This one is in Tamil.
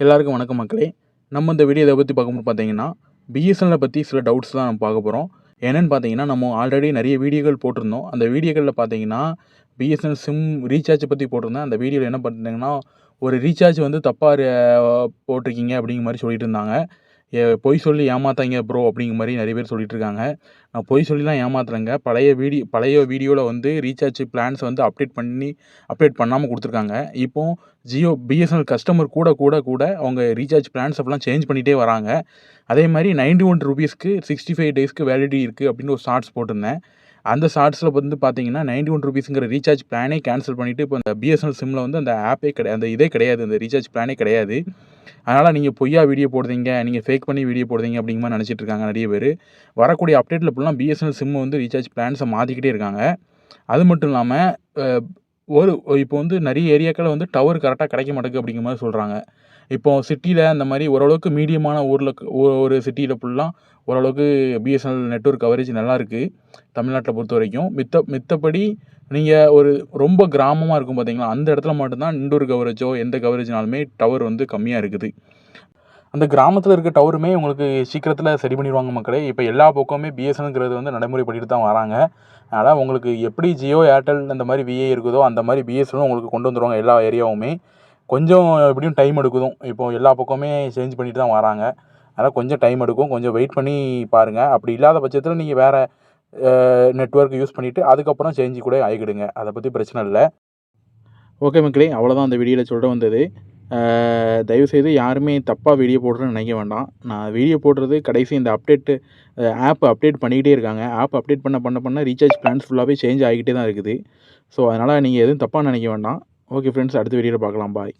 எல்லாருக்கும் வணக்கம் மக்களே. நம்ம இந்த வீடியோ இதை பற்றி பார்க்கும்போது பார்த்தீங்கன்னா, பிஎஸ்என்எல்லை பற்றி சில டவுட்ஸ் தான் நம்ம பார்க்க போகிறோம். என்னென்னு பார்த்தீங்கன்னா, நம்ம ஆல்ரெடி நிறைய வீடியோக்கள் போட்டிருந்தோம். அந்த வீடியோக்களில் பார்த்தீங்கன்னா, பிஎஸ்என்எல் சிம் ரீசார்ஜ் பற்றி போட்டிருந்தேன். அந்த வீடியோவில் என்ன பண்ணிட்டீங்கன்னா, ஒரு ரீசார்ஜ் வந்து தப்பாக போட்டிருக்கீங்க அப்படிங்கிற மாதிரி சொல்லிட்டு இருந்தாங்க. பொய் சொல்லி ஏமாத்தாங்க ப்ரோ அப்படிங்கிற மாதிரி நிறைய பேர் சொல்லிட்டு இருக்காங்க. நான் பொய் சொல்லிலாம் ஏமாத்துறேங்க. பழைய வீடியோவில் வந்து ரீசார்ஜ் பிளான்ஸ் வந்து அப்டேட் பண்ணாமல் கொடுத்துருக்காங்க. இப்போது பிஎஸ்என்எல் கஸ்டமர் கூட அவங்க ரீசார்ஜ் பிளான்ஸ் அப்பெல்லாம் சேஞ்ச் பண்ணிகிட்டே வராங்க. அதே மாதிரி ₹91க்கு 65 டேஸ்க்கு வேலிடிட்டி இருக்குது அப்படின்னு ஒரு ஷார்ட்ஸ் போட்டிருந்தேன். அந்த ஷார்ட்ஸில் வந்து பார்த்தீங்கன்னா ₹91ங்கிற ரீசார்ஜ் பிளானே கேன்சல் பண்ணிவிட்டு இப்போ இந்த பிஎஸ்என்எல் சிம்மில் வந்து அந்த ஆப்பே அந்த இதே கிடையாது, அந்த ரீசார்ஜ் பிளானே கிடையாது. அதனால் நீங்கள் பொய்யா வீடியோ போடுறீங்க, நீங்கள் ஃபேக் பண்ணி வீடியோ போடுறீங்க அப்படிங்கிற மாதிரி நினச்சிட்டு இருக்காங்க நிறைய பேர். வரக்கூடிய அப்டேட்டில் இப்போலாம் பிஎஸ்என்எல் சிம் வந்து ரீசார்ஜ் பிளான்ஸை மாற்றிக்கிட்டே இருக்காங்க. அது மட்டும் இல்லாமல் இப்போ வந்து நிறைய ஏரியாக்களில் வந்து டவர் கரெக்டாக கிடைக்க மாட்டேங்குது அப்படிங்கிற மாதிரி சொல்கிறாங்க. இப்போது சிட்டியில் அந்த மாதிரி ஓரளவுக்கு மீடியமான ஊரில் ஒரு சிட்டியில் ஃபுல்லாக ஓரளவுக்கு பிஎஸ்என்எல் நெட்வொர்க் கவரேஜ் நல்லாயிருக்கு தமிழ்நாட்டில் பொறுத்த வரைக்கும். மித்தபடி நீங்கள் ஒரு ரொம்ப கிராமமாக இருக்கும் பார்த்தீங்களா, அந்த இடத்துல மட்டும்தான் இன்டோர் கவரேஜோ எந்த கவரேஜ்னாலுமே டவர் வந்து கம்மியாக இருக்குது. அந்த கிராமத்தில் இருக்க டவருமே உங்களுக்கு சீக்கிரத்தில் சரி பண்ணிடுவாங்க மக்களே. இப்போ எல்லா பக்கமுமே பிஎஸ்என்எல்ங்கிறது வந்து நடைமுறைப்படுத்திட்டு தான் வராங்க. அதனால் உங்களுக்கு எப்படி ஜியோ, ஏர்டெல் அந்த மாதிரி விஐ இருக்குதோ அந்த மாதிரி பிஎஸ்என்எலும் உங்களுக்கு கொண்டு வந்துடுவாங்க எல்லா ஏரியாவுமே. கொஞ்சம் எப்படியும் டைம் எடுக்குதும். இப்போது எல்லா பக்கமே சேஞ்ச் பண்ணிட்டு தான் வராங்க. அதனால் கொஞ்சம் டைம் எடுக்கும். கொஞ்சம் வெயிட் பண்ணி பாருங்கள். அப்படி இல்லாத பட்சத்தில் நீங்கள் வேறு நெட்வொர்க் யூஸ் பண்ணிவிட்டு அதுக்கப்புறம் சேஞ்சு கூட ஆகிக்கிடுங்க. அதை பற்றி பிரச்சனை இல்லை. ஓகே மக்களே, அவ்வளோதான் அந்த வீடியோவில் சொல்ல வந்தது. தயவுசெய்து யாருமே தப்பாக வீடியோ போடுறேன்னு நினைக்க வேண்டாம். நான் வீடியோ போடுறது கடைசி இந்த ஆப் அப்டேட் பண்ணிக்கிட்டே இருக்காங்க. ஆப் அப்டேட் பண்ண ரீசார்ஜ் பிளான்ஸ் ஃபுல்லாகவே சேஞ்ச் ஆகிக்கிட்டே தான் இருக்குது. ஸோ அதனால் நீங்கள் எதுவும் தப்பாக நினைக்க வேண்டாம். ஓகே ஃப்ரெண்ட்ஸ், அடுத்த வீடியோவில் பார்க்கலாம். பாய்.